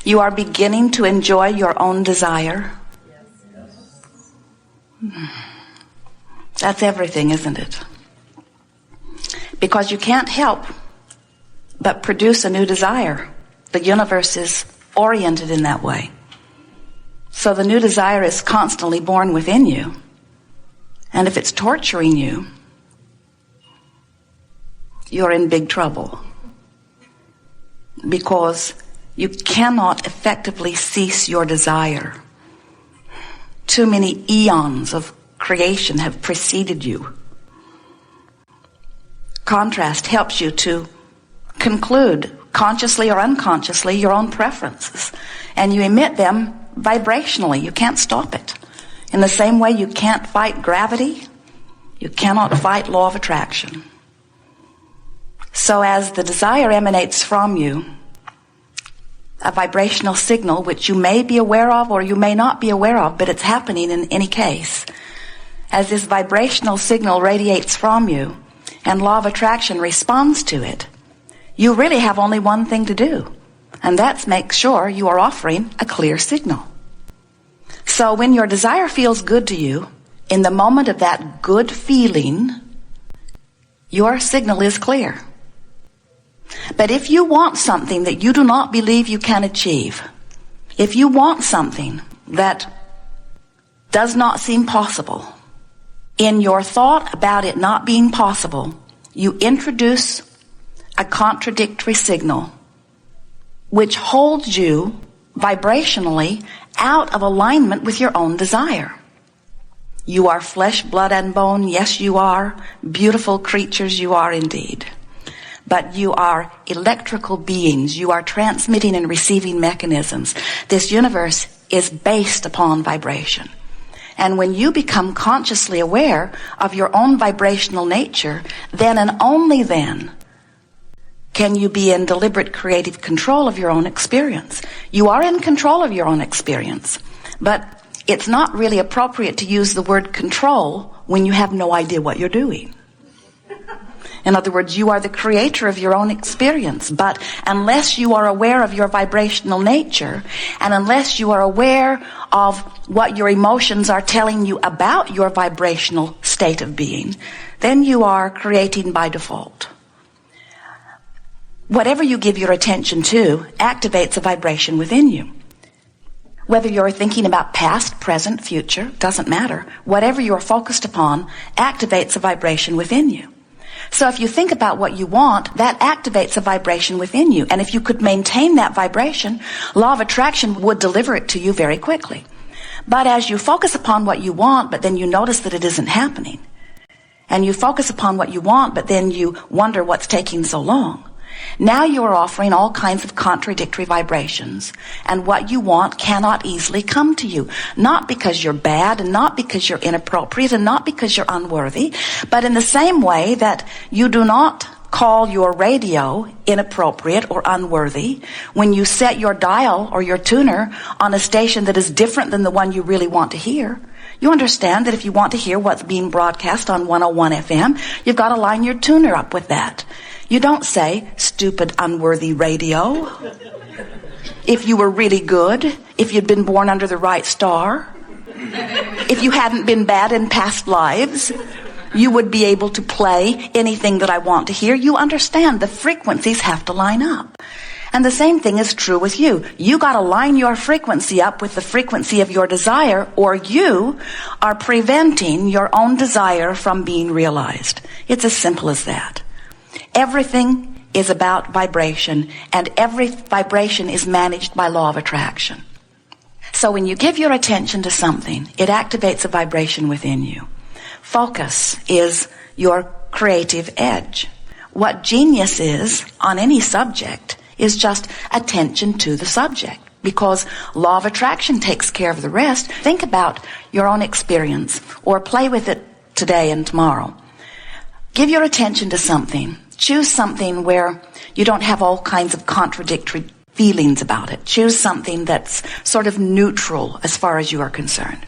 You are beginning to enjoy your own desire. That's everything, isn't it? Because you can't help but produce a new desire. The universe is oriented in that way. So the new desire is constantly born within you. And if it's torturing you, you're in big trouble. Because you cannot effectively cease your desire. Too many eons of creation have preceded you. Contrast helps you to conclude, consciously or unconsciously, your own preferences. And you emit them vibrationally. You can't stop it. In the same way you can't fight gravity, you cannot fight law of attraction. So as the desire emanates from you, a vibrational signal which you may be aware of or you may not be aware of, but it's happening in any case. As this vibrational signal radiates from you and law of attraction responds to it, you really have only one thing to do, and that's make sure you are offering a clear signal. So when your desire feels good to you, in the moment of that good feeling, your signal is clear. But if you want something that you do not believe you can achieve, if you want something that does not seem possible, in your thought about it not being possible, you introduce a contradictory signal which holds you vibrationally out of alignment with your own desire. You are flesh, blood, and bone. Yes, you are. Beautiful creatures, you are indeed. But you are electrical beings. You are transmitting and receiving mechanisms. This universe is based upon vibration. And when you become consciously aware of your own vibrational nature, then and only then can you be in deliberate creative control of your own experience. You are in control of your own experience, but it's not really appropriate to use the word control when you have no idea what you're doing. In other words, you are the creator of your own experience, but unless you are aware of your vibrational nature, and unless you are aware of what your emotions are telling you about your vibrational state of being, then you are creating by default. Whatever you give your attention to activates a vibration within you. Whether you're thinking about past, present, future, doesn't matter. Whatever you're focused upon activates a vibration within you. So if you think about what you want, that activates a vibration within you. And if you could maintain that vibration, law of attraction would deliver it to you very quickly. But as you focus upon what you want, but then you notice that it isn't happening, and you focus upon what you want, but then you wonder what's taking so long, now you are offering all kinds of contradictory vibrations, and what you want cannot easily come to you. Not because you're bad, and not because you're inappropriate, and not because you're unworthy, but in the same way that you do not call your radio inappropriate or unworthy when you set your dial or your tuner on a station that is different than the one you really want to hear. You understand that if you want to hear what's being broadcast on 101 FM, you've got to line your tuner up with that. You don't say, stupid, unworthy radio. If you were really good, if you'd been born under the right star, if you hadn't been bad in past lives, you would be able to play anything that I want to hear. You understand the frequencies have to line up. And the same thing is true with you. You got to line your frequency up with the frequency of your desire, or you are preventing your own desire from being realized. It's as simple as that. Everything is about vibration, and every vibration is managed by law of attraction. So when you give your attention to something, it activates a vibration within you. Focus is your creative edge. What genius is on any subject is just attention to the subject, because law of attraction takes care of the rest. Think about your own experience, or play with it today and tomorrow. Give your attention to something. Choose something where you don't have all kinds of contradictory feelings about it. Choose something that's sort of neutral as far as you are concerned.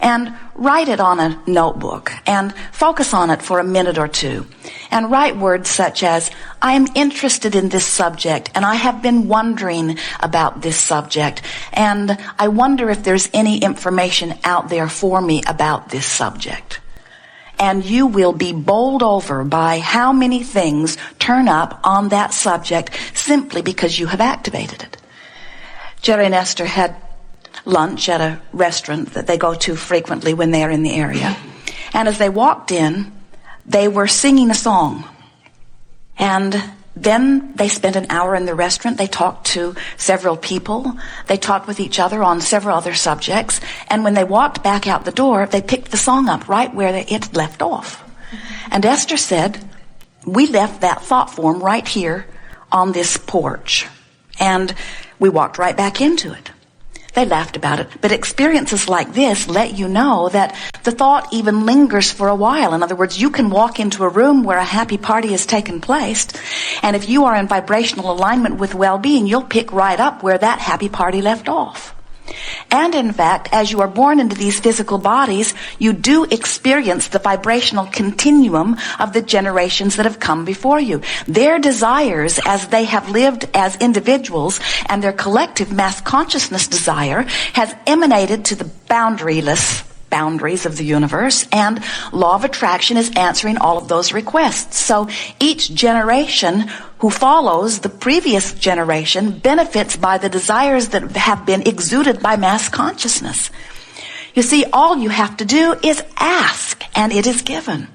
and write it on a notebook and focus on it for a minute or two and write words such as, I am interested in this subject and I have been wondering about this subject and I wonder if there's any information out there for me about this subject. And you will be bowled over by how many things turn up on that subject simply because you have activated it. Jerry and Esther had lunch at a restaurant that they go to frequently when they're in the area. And as they walked in, they were singing a song. And then they spent an hour in the restaurant. They talked to several people. They talked with each other on several other subjects. And when they walked back out the door, they picked the song up right where it left off. And Esther said, we left that thought form right here on this porch. And we walked right back into it. They laughed about it. But experiences like this let you know that the thought even lingers for a while. In other words, you can walk into a room where a happy party has taken place, and if you are in vibrational alignment with well-being, you'll pick right up where that happy party left off. And in fact, as you are born into these physical bodies, you do experience the vibrational continuum of the generations that have come before you. Their desires as they have lived as individuals and their collective mass consciousness desire has emanated to the boundaryless boundaries of the universe, and law of attraction is answering all of those requests. So each generation who follows the previous generation benefits by the desires that have been exuded by mass consciousness. You see, all you have to do is ask, and it is given.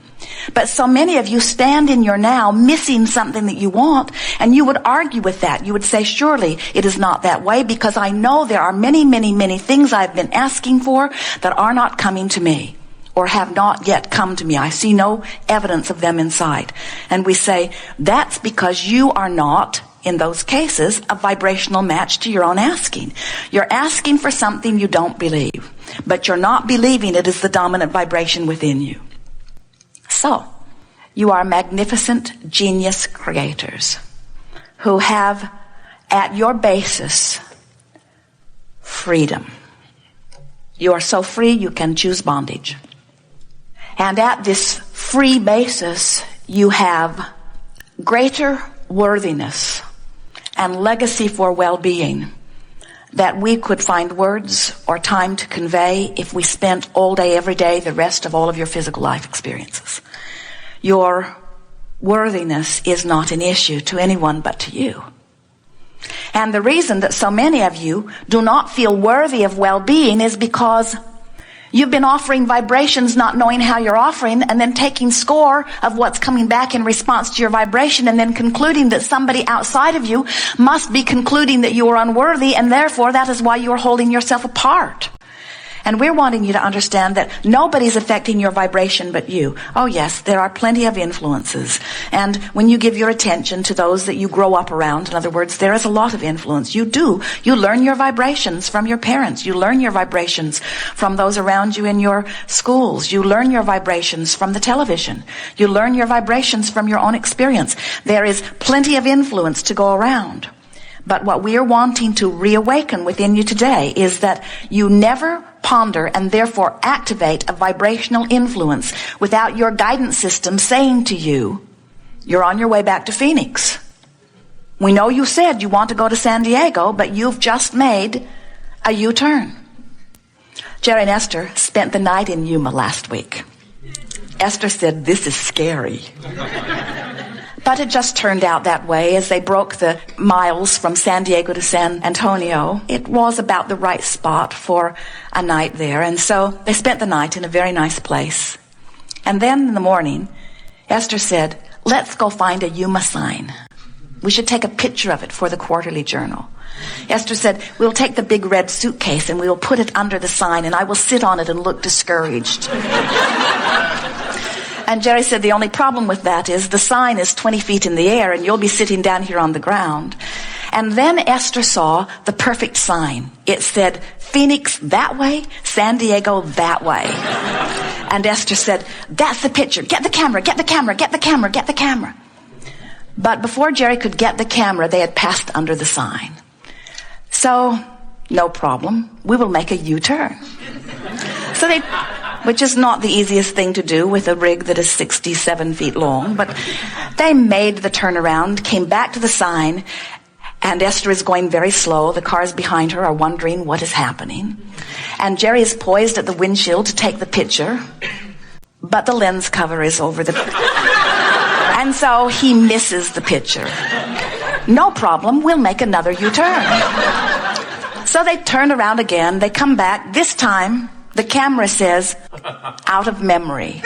But so many of you stand in your now missing something that you want, and you would argue with that. You would say, surely it is not that way, because I know there are many, many, many things I've been asking for that are not coming to me or have not yet come to me. I see no evidence of them inside. And we say, that's because you are not, in those cases, a vibrational match to your own asking. You're asking for something you don't believe, but you're not believing it is the dominant vibration within you. So, you are magnificent genius creators who have at your basis freedom. You are so free you can choose bondage. And at this free basis, you have greater worthiness and legacy for well-being that we could find words or time to convey if we spent all day, every day, the rest of all of your physical life experiences. Your worthiness is not an issue to anyone but to you. And the reason that so many of you do not feel worthy of well-being is because you've been offering vibrations not knowing how you're offering, and then taking score of what's coming back in response to your vibration, and then concluding that somebody outside of you must be concluding that you are unworthy, and therefore that is why you are holding yourself apart. And we're wanting you to understand that nobody's affecting your vibration but you. Oh yes, there are plenty of influences. And when you give your attention to those that you grow up around, in other words, there is a lot of influence. You learn your vibrations from your parents. You learn your vibrations from those around you in your schools. You learn your vibrations from the television. You learn your vibrations from your own experience. There is plenty of influence to go around. But what we are wanting to reawaken within you today is that you never ponder and therefore activate a vibrational influence without your guidance system saying to you, you're on your way back to Phoenix. We know you said you want to go to San Diego, but you've just made a U-turn. Jerry and Esther spent the night in Yuma last week. Esther said, this is scary. But it just turned out that way as they broke the miles from San Diego to San Antonio. It was about the right spot for a night there. And so they spent the night in a very nice place. And then in the morning, Esther said, let's go find a Yuma sign. We should take a picture of it for the quarterly journal. Esther said, we'll take the big red suitcase and we'll put it under the sign, and I will sit on it and look discouraged. And Jerry said, the only problem with that is the sign is 20 feet in the air and you'll be sitting down here on the ground. And then Esther saw the perfect sign. It said, Phoenix that way, San Diego that way. And Esther said, that's the picture. Get the camera, get the camera, get the camera, get the camera. But before Jerry could get the camera, they had passed under the sign. So, no problem. We will make a U-turn. Which is not the easiest thing to do with a rig that is 67 feet long, but they made the turnaround, came back to the sign, and Esther is going very slow. The cars behind her are wondering what is happening. And Jerry is poised at the windshield to take the picture, but the lens cover is over the... And so he misses the picture. No problem, we'll make another U-turn. So they turn around again, they come back. This time, the camera says, out of memory.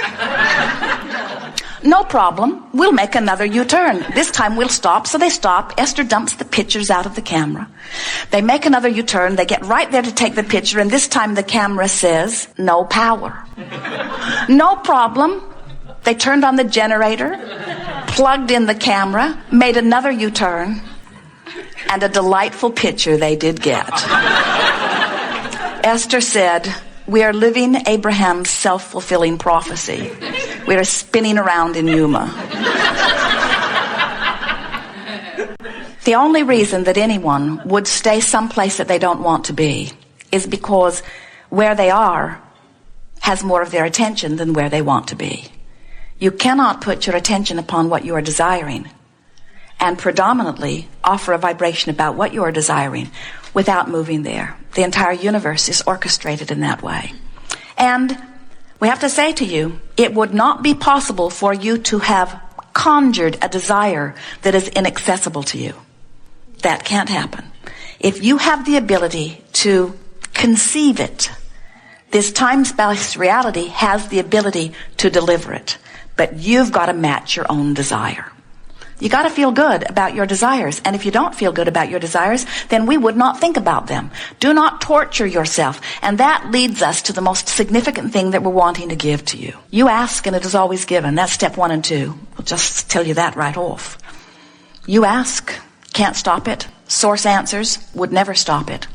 No problem, we'll make another U-turn. This time we'll stop. So they stop. Esther dumps the pictures out of the camera. They make another U-turn. They get right there to take the picture, and this time the camera says, no power. No problem. They turned on the generator, plugged in the camera, made another U-turn, and a delightful picture they did get. Esther said, we are living Abraham's self-fulfilling prophecy. We are spinning around in Yuma. The only reason that anyone would stay someplace that they don't want to be is because where they are has more of their attention than where they want to be. You cannot put your attention upon what you are desiring and predominantly offer a vibration about what you are desiring without moving there. The entire universe is orchestrated in that way. And we have to say to you, it would not be possible for you to have conjured a desire that is inaccessible to you. That can't happen. If you have the ability to conceive it, this time-space reality has the ability to deliver it. But you've got to match your own desire. You got to feel good about your desires. And if you don't feel good about your desires, then we would not think about them. Do not torture yourself. And that leads us to the most significant thing that we're wanting to give to you. You ask and it is always given. That's step 1 and 2. I'll just tell you that right off. You ask, can't stop it. Source answers, would never stop it.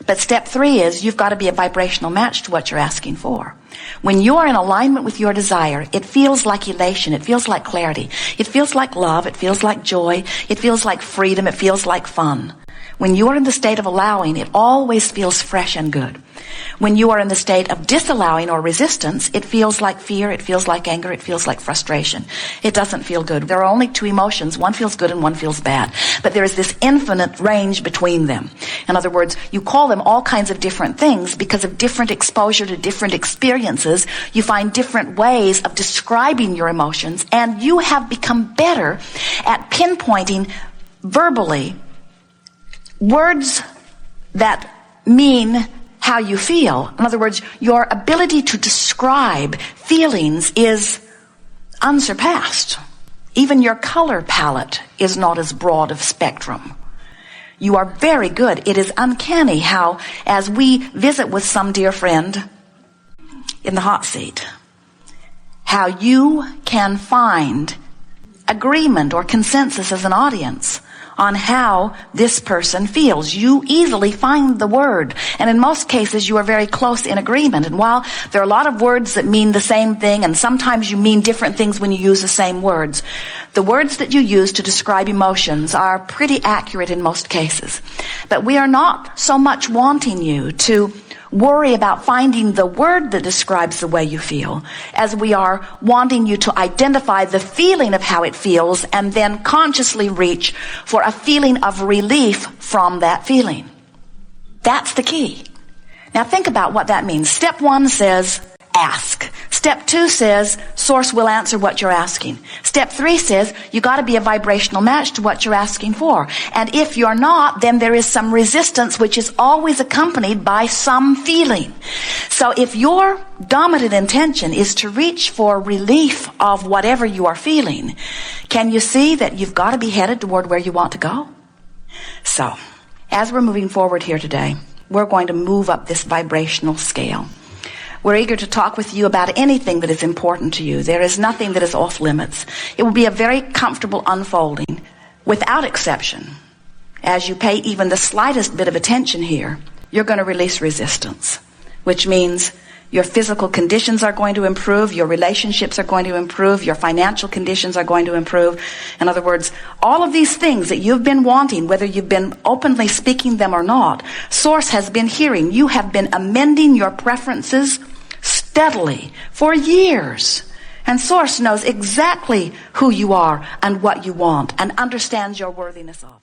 But step 3 is you've got to be a vibrational match to what you're asking for. When you are in alignment with your desire, it feels like elation. It feels like clarity. It feels like love. It feels like joy. It feels like freedom. It feels like fun. When you are in the state of allowing, it always feels fresh and good. When you are in the state of disallowing or resistance, it feels like fear, it feels like anger, it feels like frustration. It doesn't feel good. There are only 2 emotions. One feels good and one feels bad. But there is this infinite range between them. In other words, you call them all kinds of different things because of different exposure to different experiences. You find different ways of describing your emotions, and you have become better at pinpointing verbally words that mean how you feel. In other words, your ability to describe feelings is unsurpassed. Even your color palette is not as broad of spectrum. You are very good. It is uncanny how, as we visit with some dear friend in the hot seat, how you can find agreement or consensus as an audience on how this person feels. You easily find the word, and in most cases you are very close in agreement. And while there are a lot of words that mean the same thing, and sometimes you mean different things when you use the same words, the words that you use to describe emotions are pretty accurate in most cases. But we are not so much wanting you to worry about finding the word that describes the way you feel, as we are wanting you to identify the feeling of how it feels and then consciously reach for a feeling of relief from that feeling. That's the key. Now think about what that means. Step 1 says, ask. Step 2 says, source will answer what you're asking. Step 3 says, you got to be a vibrational match to what you're asking for. And if you're not, then there is some resistance, which is always accompanied by some feeling. So if your dominant intention is to reach for relief of whatever you are feeling, can you see that you've got to be headed toward where you want to go? So, as we're moving forward here today, we're going to move up this vibrational scale. We're eager to talk with you about anything that is important to you. There is nothing that is off limits. It will be a very comfortable unfolding, without exception. As you pay even the slightest bit of attention here, you're going to release resistance, which means your physical conditions are going to improve, your relationships are going to improve, your financial conditions are going to improve. In other words, all of these things that you've been wanting, whether you've been openly speaking them or not, Source has been hearing. You have been amending your preferences steadily for years. And Source knows exactly who you are and what you want and understands your worthiness of.